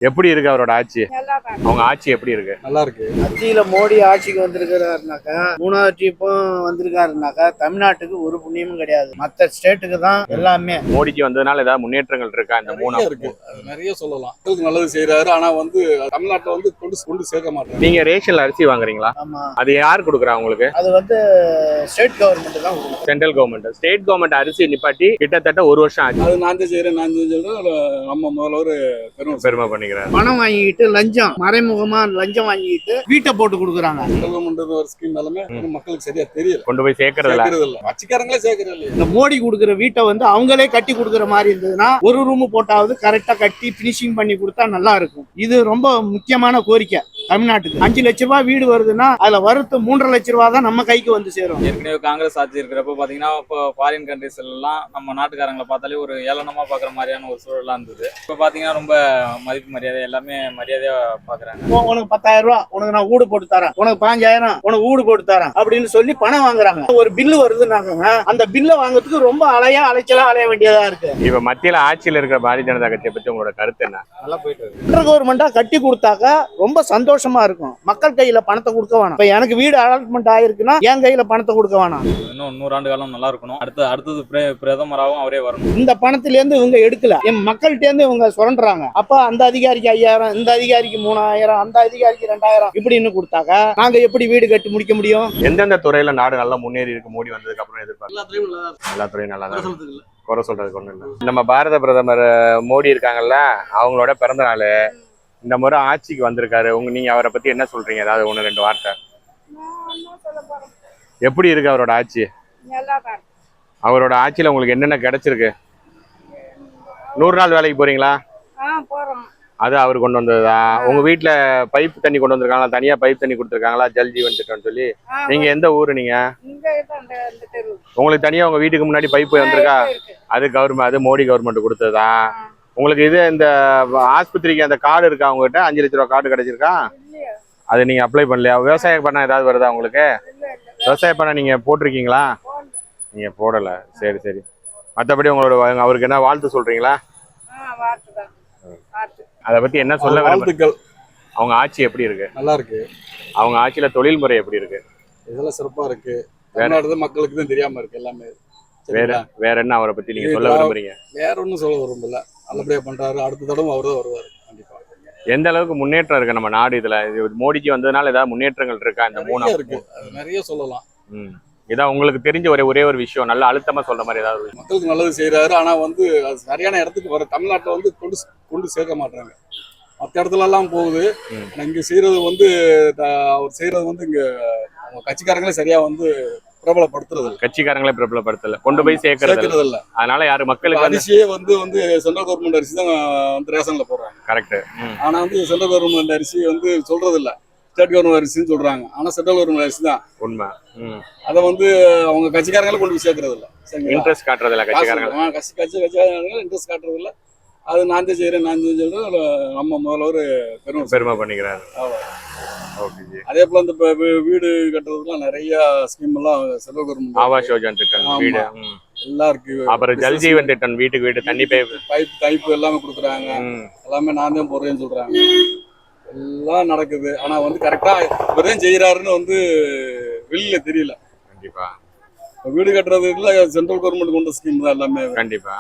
எப்படி இருக்கு அவரோட ஆட்சி? அவங்க ஆட்சி எப்படி இருக்கு? நல்லா இருக்கு. மத்தியில மோடி ஆட்சிக்கு வந்திருக்கிறாருனாக்கா, மூணாவது ட்ரிப்பும் வந்திருக்காருனாக்கா, தமிழ்நாட்டுக்கு ஒரு புண்ணியமும் கிடையாது. மற்ற ஸ்டேட்டுக்கு தான் எல்லாமே. மோடிஜி வந்ததுனால ஏதாவது முன்னேற்றங்கள் இருக்கா? இந்த நிறைய இருக்கு, அது நிறைய சொல்லலாம். மக்களுக்கு நல்லது செய்யறாரு. ஆனா தமிழ்நாட்டுல கொண்டு சேர்க்க மாட்டாங்க. நீங்க ரேஷன்ல அரிசி வாங்குறீங்களா? ஆமா, அது யார் கொடுக்குறா உங்களுக்கு? அது ஸ்டேட் கவர்மெண்ட் தான் கொடுக்கும். Central government. ஸ்டேட் கவர்மெண்ட் அரிசி நிப்பாட்டி கிட்டத்தட்ட ஒரு வருஷம் ஆச்சு. அது நான் தான் செய்யறேன் நம்ம முதல்வர் பெருமை பண்ணிக்கிறாரு. பணம் வாங்கிட்டு லஞ்சம், மறைமுகமா லஞ்சம் வாங்கிட்டு வீட்டை போட்டு கொடுக்குறாங்க. கவர்மெண்ட் ஒரு ஸ்கீம் எல்லாமே மக்களுக்கு சரியா தெரியல, கொண்டு போய் சேர்க்கறதுல கட்சிக்காரங்களே சேர்க்கறது இல்லையா. இந்த மோடி கொடுக்குற வீட்டை அவங்களே கட்டி கொடுக்குற மாதிரி இருந்ததுன்னா ஒரு ரூம் போட்டாவது கரெக்டா கட்டி பினிஷிங் பண்ணி கொடுத்தா நல்லா இருக்கும். இது ரொம்ப முக்கியமான கோரிக்கை தமிழ்நாட்டுக்கு. 5 லட்ச ரூபாய் வீடு வருதுன்னா அதுல வருது 3.5 லட்ச ரூபாய் தான் நம்ம கைக்கு வந்து சேரும். ஏற்கனவே காங்கிரஸ் ஆட்சி இருக்கிறப்ப பாத்தீங்கன்னா இப்போ ஃபாரின் கண்ட்ரிஸ் எல்லாம் நம்ம நாட்டுக்காரங்களை பார்த்தாலே ஒரு ஏளனமா பாக்குற மாதிரியான ஒரு சூழலாம் இருந்தது. இப்ப பாத்தீங்கன்னா ரொம்ப மதிப்பு மரியாதை எல்லாமே மரியாதையா பாக்குறாங்க. உனக்கு 10,000 ரூபாய், உனக்கு நான் வீடு போட்டு தரேன், உனக்கு 5,000, உனக்கு வீடு போட்டு தரேன் அப்படின்னு சொல்லி பணம் வாங்குறாங்க. ஒரு பில்லு வருதுன்னாங்க, அந்த பில்லை வாங்குறதுக்கு ரொம்ப அலைச்சலா அலைய வேண்டியதா இருக்கு. இப்ப மத்தியில ஆட்சியில் இருக்கிற பாரதிய ஜனதா கட்சியை பத்தி உங்களோட கருத்து என்ன? நல்லா போயிட்டு சென்ட்ரல் கவர்மெண்டா கட்டி கொடுத்தாக்கா ரொம்ப சந்தோஷமா இருக்கும். மக்கள் கையில பணத்தை கொடுக்க வேணாம். இப்ப எனக்கு வீடு அலாட்மெண்ட் ஆயிருக்குன்னா என் கையில பணத்தை கொடுக்க வேணாம். இன்னும் 100 ஆண்டு காலம் நல்லா இருக்கணும். அடுத்தது பிரதமராகவும் அவரே வரணும். இந்த பணத்துல இருந்து இவங்க எடுக்கல, என் மக்கள்கிட்ட இருந்து இவங்க சுரண்டுறாங்க. அப்ப அந்த அதிகாரிக்கு 5,000, இந்த அதிகாரிக்கு 3,000, அந்த அதிகாரிக்கு 2,000 இப்படின்னு கொடுத்தாக்கா நாங்க எப்படி வீடு கட்டி முடிக்க முடியும்? எந்தெந்த துறையில நாடு நல்லா முன்னேறி இருக்கு மோடி வந்ததுக்கு அப்புறம் எதிர்பார்க்க? எல்லா துறையும் நல்லா தான். குறை சொல்றதுக்கு ஒண்ணு இல்லை. நம்ம பாரத பிரதமர் மோடி இருக்காங்கல்ல, அவங்களோட பிறந்த நாள் இந்த முறை ஆட்சிக்கு வந்திருக்காரு. நீங்க அவரை பத்தி என்ன சொல்றீங்க? ஏதாவது 1-2 வார்த்தை. எப்படி இருக்கு அவரோட ஆட்சி? அவரோட ஆட்சியில உங்களுக்கு என்னென்ன கிடைச்சிருக்கு? 100 நாள் வேலைக்கு போறீங்களா? அது அவர் கொண்டு வந்ததா? உங்க வீட்டுல பைப் தண்ணி கொண்டு வந்திருக்காங்களா? தனியா பைப் தண்ணி கொடுத்துருக்காங்களா? ஜல் ஜீவன் திட்டம்னு சொல்லி. நீங்க எந்த ஊரு? நீங்க உங்களுக்கு தனியா உங்க வீட்டுக்கு முன்னாடி பைப் வந்திருக்கா? அது கவர்மெண்ட், அது மோடி கவர்மெண்ட் கொடுத்ததா? உங்களுக்கு இது இந்த ஆஸ்பத்திரிக்கு அந்த கார்டு இருக்கா உங்ககிட்ட? 5 லட்ச ரூபா கார்டு கிடைச்சிருக்கா? அது நீங்க அப்ளை பண்ணலையா? விவசாயம் பண்ண ஏதாவது வருதா உங்களுக்கு? விவசாயம் பண்ண நீங்க போட்டிருக்கீங்களா? நீங்க போடல. சரி சரி. மற்றபடி உங்களோட அவருக்கு என்ன வாழ்த்து சொல்றீங்களா? அதை பத்தி என்ன சொல்ல? வாழ்த்துக்கள். அவங்க ஆட்சி எப்படி இருக்கு? நல்லா இருக்கு. அவங்க ஆட்சியில தொழில் முறை எப்படி இருக்கு? இதெல்லாம் சிறப்பா இருக்கு. தமிழ்நாடு மக்களுக்கு தான் தெரியாம இருக்கு எல்லாமே. வேற என்ன அவரை பத்தி நீங்க சொல்ல விரும்புறீங்க? வேற ஒன்னும் சொல்ல விரும்பல. நல்லபடியா பண்றாரு. அடுத்த தடவை அவர் தான் வருவாரு கண்டிப்பா. எந்த அளவுக்கு முன்னேற்றம் இருக்கு நம்ம நாடு? இதுல மோடிஜி வந்ததுனால ஏதாவது முன்னேற்றங்கள் இருக்கா? இந்த 3 இருக்கு, நிறைய சொல்லலாம். இதான் உங்களுக்கு தெரிஞ்ச ஒரே ஒரு விஷயம், நல்ல அழுத்தமா சொல்ற மாதிரி ஏதாவது? மக்களுக்கு நல்லது செய்யறாரு. ஆனா அது சரியான இடத்துக்கு வர தமிழ்நாட்டுல கொண்டு சேர்க்க மாட்டாங்க. மற்ற இடத்துல எல்லாம் போகுது. இங்க செய்யறது அவர் செய்யறது இங்க அவங்க கட்சிக்காரங்களே சரியா பிரபலப்படுத்துறது இல்லை. கட்சிக்காரங்களே பிரபலப்படுத்தல, கொண்டு போய் சேர்க்கறது இல்ல. அதனால யாரு மக்களுக்கு அரிசியே சென்ட்ரல் கவர்மெண்ட் அரிசி தான் ரேஷன்ல போடுறாங்க. கரெக்ட். ஆனா சென்ட்ரல் கவர்மெண்ட் அரிசி சொல்றது இல்ல, ஸ்டேட் கவர்மெண்ட் அரிசின்னு சொல்றாங்க. ஆனா சென்ட்ரல் கவர்மெண்ட் அரிசி தான் உண்மை. அதை அவங்க கட்சிக்காரங்களே கொண்டு போய் சேர்க்கறது இல்ல. இன்ட்ரெஸ்ட் காட்டுறது இல்ல கட்சிக்காரங்க. கட்சிக்காரங்க இன்ட்ரெஸ்ட் காட்டுறது இல்ல. அது நான் தான் செய்யறேன் நம்ம முதல்வர் பெருமை பண்ணிக்கிறாரு. அதே போல இந்த வீடு கட்டுறதுக்குலாம் நிறைய ஸ்கீம் எல்லாம் சென்ட்ரல் கவர்மெண்ட், ஆவாஸ் யோஜனா திட்டம், வீடு எல்லாம் இருக்கு. அப்புறம் ஜல் ஜீவன் திட்டம், வீட்டுக்கு வீடு தண்ணி பைப் எல்லாமே கொடுக்குறாங்க. எல்லாமே நான் தான் போடுறேன்னு சொல்றாங்க. எல்லாம் நடக்குது. ஆனா கரெக்டா இவரையும் செய்யறாருன்னு வெளியில தெரியல. கண்டிப்பா வீடு கட்டுறதுக்குள்ள சென்ட்ரல் கவர்மெண்ட் கொண்ட ஸ்கீம் தான் எல்லாமே. கண்டிப்பா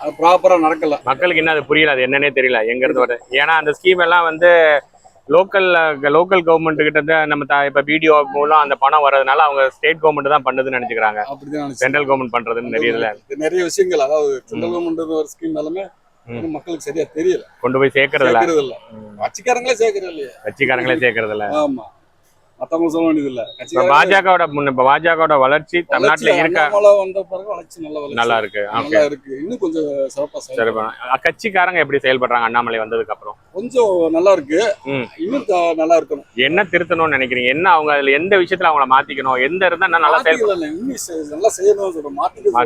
அது ப்ராப்பரா நடக்கல. மக்களுக்கு என்ன அது புரியல, அது என்னன்னே தெரியல எங்க இருந்து வருது. ஏன்னா அந்த ஸ்கீம் எல்லாம் லோக்கல் கவர்மெண்ட் கிட்ட இருந்து நம்ம இப்ப பிடிஓ மூலம் அந்த பணம் வர்றதுனால அவங்க ஸ்டேட் கவர்மெண்ட் தான் பண்ணுதுன்னு நினைச்சுக்கிறாங்க. அப்படிதான் சென்ட்ரல் கவர்மெண்ட் பண்றதுன்னு தெரியல. நிறைய விஷயங்கள், அதாவது சென்ட்ரல் கவர்மெண்ட் ஒரு ஸ்கீம் எல்லாமே மக்களுக்கு சரியா தெரியல, கொண்டு போய் சேர்க்கறது இல்ல. கட்சிக்காரங்களே சேர்க்கறது இல்லையா? கட்சிக்காரங்களே சேர்க்கறது இல்ல. ஆமா, மத்தவங்க சொல்ல வேண்டியது இல்ல. பாஜகவோட வளர்ச்சி தமிழ்நாட்டுல இருக்கா? வந்த பிறகு வளர்ச்சி நல்லா இருக்கு. நல்லா இருக்கு. இன்னும் கொஞ்சம் சிறப்பா கட்சிக்காரங்க எப்படி செயல்படுறாங்க அண்ணாமலை வந்ததுக்கு அப்புறம்? கொஞ்சம் நல்லா இருக்கு. இன்னும் நல்லா இருக்கணும். என்ன திருத்தணும்னு நினைக்கிறீங்க? என்ன அவங்க அதுல எந்த விஷயத்துல அவங்கள மாத்திக்கணும்? எந்த இருந்தா நல்லா செயல்படணும்? இன்னும் நல்லா செய்யணும் சொல்ற மாத்திக்க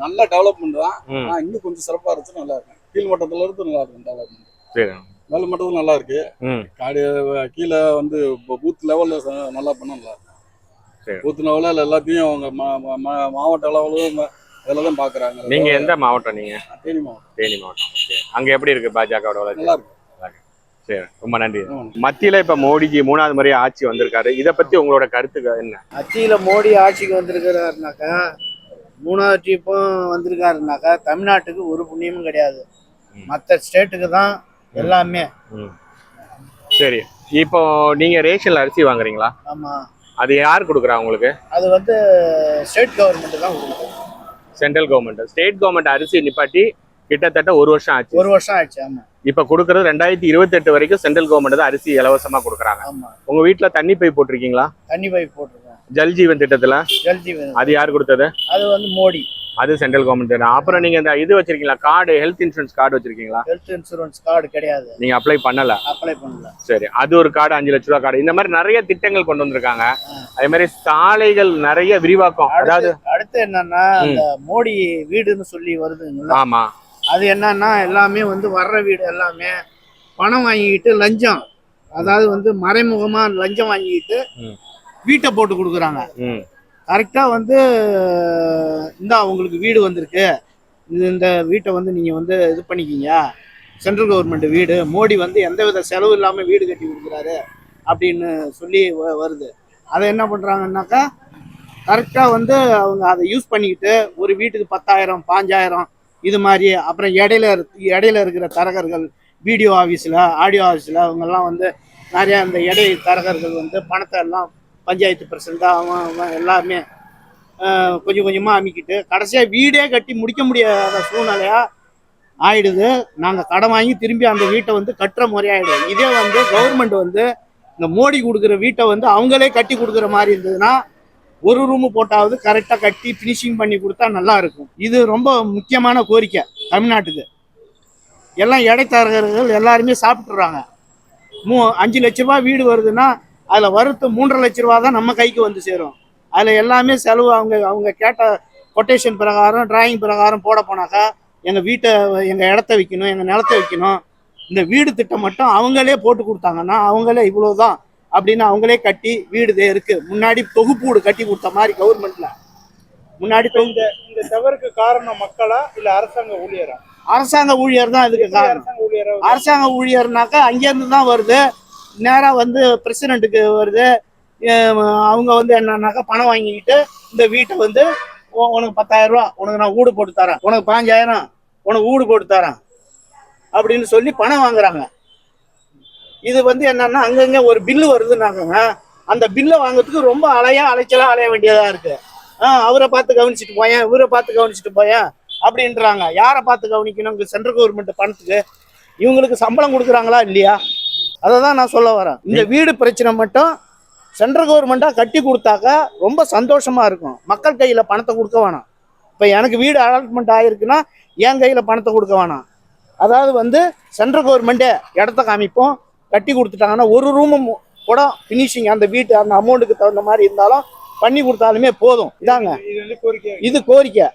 நல்ல டெவலப்மெண்ட் தான். இன்னும் கொஞ்சம் சிறப்பா இருந்துச்சு நல்லா இருக்கும். கீழ் மட்டத்துல இருந்து நல்லா இருக்கும் டெவலப்மெண்ட். சரி, மேல் மட்டத்துல நல்லா இருக்கு. கீழே பூத் லெவல்ல நல்லா பண்ண நல்லா இருக்கு. பூத் லெவலில் எல்லாத்தையும் அவங்க மாவட்ட அளவுல இதெல்லாம் தான் பாக்குறாங்க. நீங்க எந்த மாவட்டம்? நீங்க தேனி மாவட்டம். தேனி மாவட்டம். அங்க எப்படி இருக்கு பாஜகவோட வளர்ச்சி? நல்லா இருக்கு. சரி, ரொம்ப நன்றி. மத்தியில இப்ப மோடிஜி 3வது முறை ஆட்சி வந்திருக்காரு, இத பத்தி உங்களோட கருத்து என்ன? மத்தியில மோடி ஆட்சிக்கு வந்திருக்கிறாருனாக்கா, 3வது ட்ரிப்பும் வந்திருக்காருனாக்கா, தமிழ்நாட்டுக்கு ஒரு புண்ணியமும் கிடையாது. மற்ற ஸ்டேட்டுக்கு தான் எல்லாமே. சரி, இப்போ நீங்க ரேஷன்ல அரிசி வாங்குறீங்களா? ஆமா. அது யார் கொடுக்குறா உங்களுக்கு? அது வந்து ஸ்டேட் கவர்மெண்ட் தான் கொடுக்குது. Central government. ஸ்டேட் கவர்மெண்ட் அரிசி நிப்பாட்டி கிட்டத்தட்ட 1 வருஷம் ஆச்சு. 1 வருஷம் ஆச்சு. ஆமா. இப்ப கொடுக்கறது 2028 வரைக்கும் சென்ட்ரல் கவர்மெண்ட் தான் அரிசி இலவசமா கொடுக்குறாங்க. ஆமா. உங்க வீட்டுல தண்ணி பைப் போட்டிருக்கீங்களா? தண்ணி பைப் போட்டிருக்கோம். ஜல் ஜீவன் திட்டத்துல. ஜல் ஜீவன் அது யார் கொடுத்தது? அது வந்து மோடி. அது சென்ட்ரல் கவர்மெண்ட். அப்புறம் நீங்க இந்த இது வச்சிருக்கீங்களா, கார்டு, ஹெல்த் இன்சூரன்ஸ் கார்டு வச்சிருக்கீங்களா? ஹெல்த் இன்சூரன்ஸ் கார்டு கிடையாது. நீங்க அப்ளை பண்ணல? அப்ளை பண்ணல. சரி, அது ஒரு கார்டு, 5 லட்ச ரூபா கார்டு. இந்த மாதிரி நிறைய திட்டங்கள் கொண்டு வந்திருக்காங்க. அதே மாதிரி சாலைகள் நிறைய விரிவாக்கம். அதாவது அடுத்து என்னன்னா, இந்த மோடி வீடுன்னு சொல்லி வருதுங்களா? ஆமா. அது என்னன்னா எல்லாமே வந்து வர்ற வீடு எல்லாமே பணம் வாங்கிக்கிட்டு லஞ்சம், அதாவது வந்து மறைமுகமா லஞ்சம் வாங்கிக்கிட்டு வீட்டை போட்டு கொடுக்குறாங்க. கரெக்டா வந்து இந்த உங்களுக்கு வீடு வந்திருக்கு, இந்த வீட்டை வந்து நீங்க வந்து இது பண்ணிக்கிங்க, சென்ட்ரல் கவர்மெண்ட் வீடு, மோடி வந்து எந்தவித செலவு இல்லாம வீடு கட்டி கொடுக்குறாரு அப்படின்னு சொல்லி வருது. அதை என்ன பண்றாங்கன்னாக்கா, கரெக்டா வந்து அவங்க அதை யூஸ் பண்ணிக்கிட்டு ஒரு வீட்டுக்கு 10,000 5,000 இது மாதிரி. அப்புறம் இடையில இருக்கிற தரகர்கள், வீடியோ ஆஃபீஸில், ஆடியோ ஆஃபீஸில் அவங்கெல்லாம் வந்து நிறையா இந்த தரகர்கள் வந்து பணத்தை எல்லாம் பஞ்சாயத்து பிரசிடண்டாக அவன் எல்லாமே கொஞ்சம் கொஞ்சமாக அமைக்கிட்டு கடைசியாக வீடே கட்டி முடிக்க முடியாத சூழ்நிலையாக ஆயிடுது. நாங்கள் கடன் வாங்கி திரும்பி அந்த வீட்டை வந்து கட்டுற முறையாயிடுது. இதே வந்து கவர்மெண்ட் வந்து இந்த மோடி கொடுக்குற வீட்டை வந்து அவங்களே கட்டி கொடுக்குற மாதிரி இருந்ததுன்னா ஒரு ரூமு போட்டாவது கரெக்டாக கட்டி ஃபினிஷிங் பண்ணி கொடுத்தா நல்லா இருக்கும். இது ரொம்ப முக்கியமான கோரிக்கை தமிழ்நாட்டுக்கு. எல்லாம் இடைத்தரகர்கள் எல்லாருமே சாப்பிட்டுறாங்க. 5 லட்ச ரூபா வீடு வருதுன்னா அதில் வரத்து 3.5 லட்ச ரூபா தான் நம்ம கைக்கு வந்து சேரும். அதில் எல்லாமே செலவு அவங்க கேட்ட கொட்டேஷன் பிரகாரம், டிராயிங் பிரகாரம் போட போனாக்கா எங்கள் வீட்டை, எங்கள் இடத்த விற்கணும், எங்கள் நிலத்தை விற்கணும். இந்த வீடு திட்டம் மட்டும் அவங்களே போட்டு கொடுத்தாங்கன்னா, அவங்களே இவ்வளோதான் அப்படின்னு அவங்களே கட்டி வீடு இருக்கு. முன்னாடி தொகுப்பு வீடு கட்டி கொடுத்த மாதிரி கவர்மெண்ட்ல முன்னாடி இந்த தவறுக்கு காரணம் மக்களா இல்ல அரசாங்க ஊழியரா? அரசாங்க ஊழியர் தான் இதுக்கு காரணம். அரசாங்க ஊழியர்னாக்கா அங்கேருந்து தான் வருது, நேரா வந்து பிரசிடென்ட்டுக்கு வருது. அவங்க வந்து என்னன்னாக்கா பணம் வாங்கிக்கிட்டு இந்த வீட்டை வந்து உனக்கு 10,000 ரூபா, உனக்கு நான் வீடு போட்டு தரேன், உனக்கு 5,000, உனக்கு வீடு போட்டு தரேன் அப்படின்னு சொல்லி பணம் வாங்குறாங்க. இது வந்து என்னன்னா அங்கங்க ஒரு பில்லு வருதுன்னாங்க, அந்த பில்லை வாங்குறதுக்கு ரொம்ப அலைச்சலா அலைய வேண்டியதா இருக்கு. அவரை பார்த்து கவனிச்சுட்டு போயேன், இவரை பார்த்து கவனிச்சுட்டு போயேன் அப்படின்றாங்க. யாரை பார்த்து கவனிக்கணும்? சென்ட்ரல் கவர்மெண்ட் பணத்துக்கு இவங்களுக்கு சம்பளம் கொடுக்குறாங்களா இல்லையா? அதை தான் நான் சொல்ல வரேன். இந்த வீடு பிரச்சனை மட்டும் சென்ட்ரல் கவர்மெண்டா கட்டி கொடுத்தாக்கா ரொம்ப சந்தோஷமா இருக்கும். மக்கள் கையில பணத்தை கொடுக்க வேணாம். இப்போ எனக்கு வீடு அலாட்மெண்ட் ஆகிருக்குன்னா என் கையில பணத்தை கொடுக்க வேணாம். அதாவது வந்து சென்ட்ரல் கவர்மெண்ட்டே இடத்த காமிப்போம், கட்டி கொடுத்துட்டாங்கன்னா ஒரு ரூமும் கூட ஃபினிஷிங் அந்த வீட்டு அந்த அமௌண்ட்டுக்கு தகுந்த மாதிரி இருந்தாலும் பண்ணி கொடுத்தாலுமே போதும். இதாங்க இது கோரிக்கை.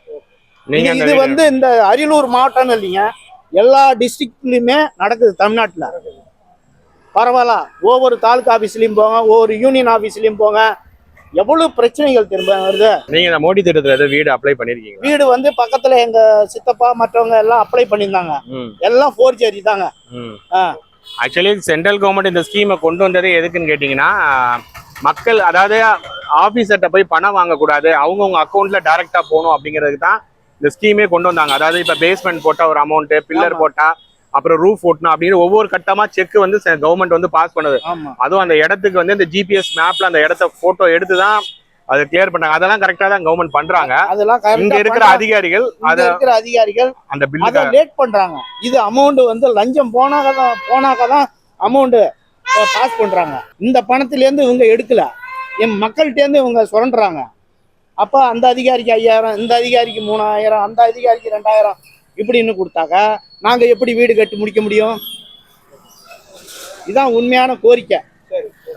இது வந்து இந்த அரியலூர் மாவட்டம் இல்லைங்க, எல்லா டிஸ்ட்ரிக்ட்லயுமே நடக்குது தமிழ்நாட்டில். பரவாயில்ல, ஒவ்வொரு தாலுகா ஆஃபீஸ்லையும் போங்க, ஒவ்வொரு யூனியன் ஆஃபீஸ்லையும் போங்க, எவ்வளவு பிரச்சனைகள் திரும்ப வருது. நீங்க இந்த மோடி திட்டத்துல ஏதாவது வீடு அப்ளை பண்ணிருக்கீங்க? வீடு வந்து பக்கத்துல எங்க சித்தப்பா மற்றவங்க எல்லாம் அப்ளை பண்ணியிருந்தாங்க. எல்லாம் ஃபோர்ஜரி தாங்க. ஆக்சுவலி சென்ட்ரல் கவர்மெண்ட் இந்த ஸ்கீமை கொண்டு வந்ததே எதுக்குன்னு கேட்டீங்கன்னா, மக்கள், அதாவது ஆபீசர்கிட்ட போய் பணம் வாங்கக்கூடாது, அவங்கவுங்க அக்கௌண்ட்ல டைரக்டா போகணும் அப்படிங்கிறதுக்கு தான் இந்த ஸ்கீமே கொண்டு வந்தாங்க. அதாவது இப்ப பேஸ்மெண்ட் போட்டா ஒரு அமௌண்ட், பில்லர் போட்டா, அப்புறம் ரூஃப் ஓட்டணும் அப்படின்னு ஒவ்வொரு கட்டமா செக் வந்து கவர்மெண்ட் வந்து பாஸ் பண்ணுது. அதுவும் அந்த இடத்துக்கு வந்து இந்த ஜிபிஎஸ் மேப்ல அந்த இடத்த போட்டோ எடுத்துதான் அதை கிளியர் பண்ணாங்க. அதெல்லாம் கரெக்டா தான் கவர்மெண்ட் பண்றாங்க. அதெல்லாம் இங்க இருக்கிற அதிகாரிகள் அந்த பில்ல லேட் பண்றாங்க. இது அமௌண்ட் வந்து லஞ்சம் போனாக்கதான் அமௌண்ட் பாஸ் பண்றாங்க. இந்த பணத்துல இருந்து இவங்க எடுக்கல, என் மக்கள்கிட்ட இருந்து இவங்க சுரண்டுறாங்க. அப்ப அந்த அதிகாரிக்கு 5,000, இந்த அதிகாரிக்கு 3,000, அந்த அதிகாரிக்கு 2,000 இப்படின்னு கொடுத்தாக்கா நாங்க எப்படி வீடு கட்டி முடிக்க முடியும்? இதான் உண்மையான கோரிக்கை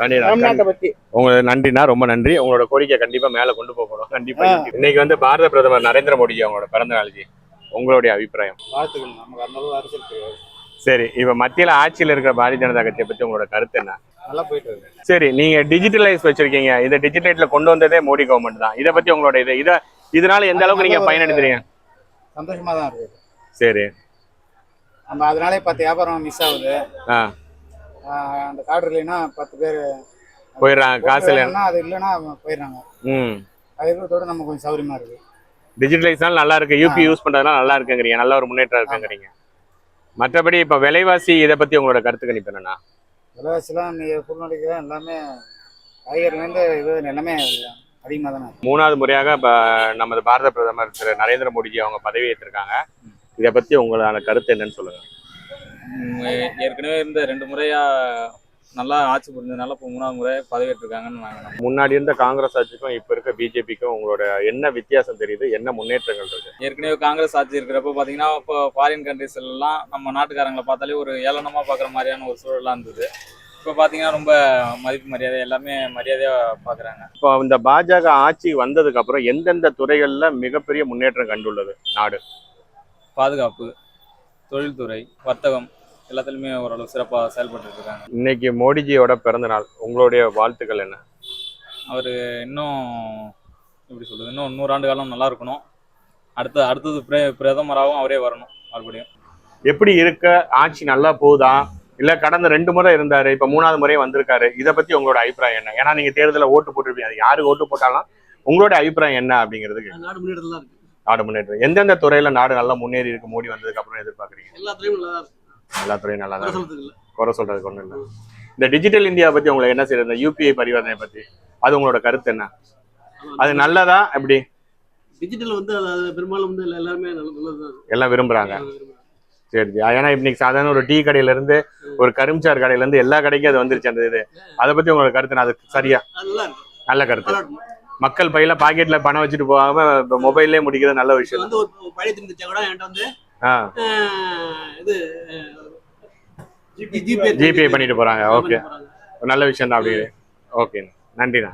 தமிழ்நாட்டை பத்தி. உங்களுக்கு நன்றினா, ரொம்ப நன்றி. உங்களோட கோரிக்கை கண்டிப்பா மேல கொண்டு போகணும். கண்டிப்பா இன்னைக்கு வந்து பாரத பிரதமர் நரேந்திர மோடிஜி அவங்களோட பிறந்த நாள். உங்களுடைய அபிப்பிராயம்? வாழ்த்துக்கள். நமக்கு அந்த அளவு அரசியல் தெரியாது. சரி, இப்ப மத்தியில ஆட்சியில் இருக்கிற பாரதிய ஜனதா கட்சியை பத்தி உங்களோட கருத்து என்ன? நல்லா போயிட்டு இருக்கு. சரி, நீங்க டிஜிட்டலைஸ் வச்சிருக்கீங்க, இந்த டிஜிட்டலைஸ்ல கொண்டு வந்ததே மோடி கவர்மெண்ட் தான். இதை பத்தி உங்களோட இதனால எந்த அளவுக்கு நீங்க பயனடைக்கிறீங்க? சந்தோஷமா தான் இருக்கு. சரி, நம்ம அதனாலே 10 வியாபாரம் மிஸ் ஆகுது. அந்த கார்டு இல்லைன்னா 10 பேர் போயிடுறாங்க காசு இல்லைன்னா. அது இல்லைன்னா போயிடுறாங்க. ம். அது இருக்கிறதோட நம்ம கொஞ்சம் சௌகரியமா இருக்கு. டிஜிட்டலைஸ்னால நல்லா இருக்கு, யூபி யூஸ் பண்றதுனால நல்லா இருக்குங்கிறீங்க, நல்ல ஒரு முன்னேற்றம் இருக்குங்கிறீங்க. மற்றபடி இப்ப விலைவாசி இதை பத்தி உங்களோட கருத்து கணிப்பு என்னன்னா? விலைவாசிலாம் சூழ்நிலைக்கு எல்லாமே காய்கறிலேருந்து இது எல்லாமே அதிகமாக தானே. 3வது முறையாக இப்ப நமது பாரத பிரதமர் திரு நரேந்திர மோடிஜி அவங்க பதவி ஏற்றிருக்காங்க. இதை பத்தி உங்களோட கருத்து என்னன்னு சொல்லுங்க. ஏற்கனவே இருந்த 2 முறையா நல்லா ஆட்சி புரிஞ்சதுனால இப்போ 3வது முறை பதவியேற்றிருக்காங்கன்னு நாங்கள் நம்புறோம். முன்னாடி இருந்த காங்கிரஸ் ஆட்சிக்கும் இப்ப இருக்க பிஜேபிக்கும் உங்களோட என்ன வித்தியாசம் தெரியுது, என்ன முன்னேற்றங்கள் இருக்கு? ஏற்கனவே காங்கிரஸ் ஆட்சி இருக்கிறப்ப பார்த்தீங்கன்னா இப்போ ஃபாரின் கண்ட்ரிஸ் எல்லாம் நம்ம நாட்டுக்காரங்களை பார்த்தாலே ஒரு ஏளனமாக பார்க்குற மாதிரியான ஒரு சூழலாக இருந்தது. இப்போ பார்த்தீங்கன்னா ரொம்ப மதிப்பு மரியாதை எல்லாமே மரியாதையாக பார்க்குறாங்க. இப்போ இந்த பாஜக ஆட்சி வந்ததுக்கு அப்புறம் எந்தெந்த துறைகள்ல மிகப்பெரிய முன்னேற்றம் கண்டுள்ளது நாடு? பாதுகாப்பு, தொழில்துறை, வர்த்தகம் எல்லாத்துலேயுமே ஓரளவு சிறப்பாக செயல்பட்டு இருக்காங்க. இன்னைக்கு மோடிஜியோட பிறந்த நாள், உங்களுடைய வாழ்த்துக்கள் என்ன? அவர் இன்னும் எப்படி சொல்றது, இன்னும் 100 ஆண்டு காலம் நல்லா இருக்கணும். அடுத்தது பிரதமராகவும் அவரே வரணும் மறுபடியும். எப்படி இருக்க ஆட்சி நல்லா போகுதா, இல்ல கடந்த 2 முறை இருந்தாரு இப்ப 3வது முறை வந்திருக்காரு, இதை பத்தி உங்களோட அபிப்பிராயம் என்ன? ஏன்னா நீங்க தேர்தலில் ஓட்டு போட்டிருப்பீங்க, அது யாருக்கு ஓட்டு போட்டாலும் உங்களோட அபிப்பிராயம் என்ன அப்படிங்கிறதுக்கு. நாடு முன்னேற்றத்துல இருக்கு. நாடு முன்னேற்றம் எந்தெந்த துறையில நாடு நல்லா முன்னேறி இருக்கு மோடி வந்ததுக்கு அப்புறம் எதிர்பார்க்குறீங்க? எல்லா துறையும் நல்லா இருக்கு. எல்லா துறையும் நல்லா தான் இருக்கு. சொல்றதுக்கு இல்ல. குறை சொல்றதுக்கு ஒண்ணும் இல்லை. இந்த டிஜிட்டல் இந்தியா பத்தி உங்களுக்கு என்ன செய்யறது, இந்த யூபிஐ பரிவர்த்தனை பத்தி அது உங்களோட கருத்து என்ன? அது நல்லதா எப்படி? டிஜிட்டல் வந்து அது பெரும்பாலும் வந்து எல்லாருமே நல்லதுதான். எல்லாம் விரும்புறாங்க. சரி, ஏன்னா இன்னைக்கு சாதாரண ஒரு டீ கடையில இருந்து ஒரு கரும்சார் கடையில இருந்து எல்லா கடைக்கும் அது வந்துருச்சு அந்த இது. அதை பத்தி உங்களோட கருத்து அது சரியா? நல்ல கருத்து. மக்கள் பையில பாக்கெட்ல பணம் வச்சுட்டு போகாம மொபைல்லே முடிக்கிறது நல்ல விஷயம். வந்து ஒரு பழைய திருந்துச்சா கூட என்கிட்ட வந்து இது ஜிபே பண்ணிட்டு போறாங்க. ஓகே, நல்ல விஷயம் தான். அப்படி ஓகே, நன்றிண்ணா.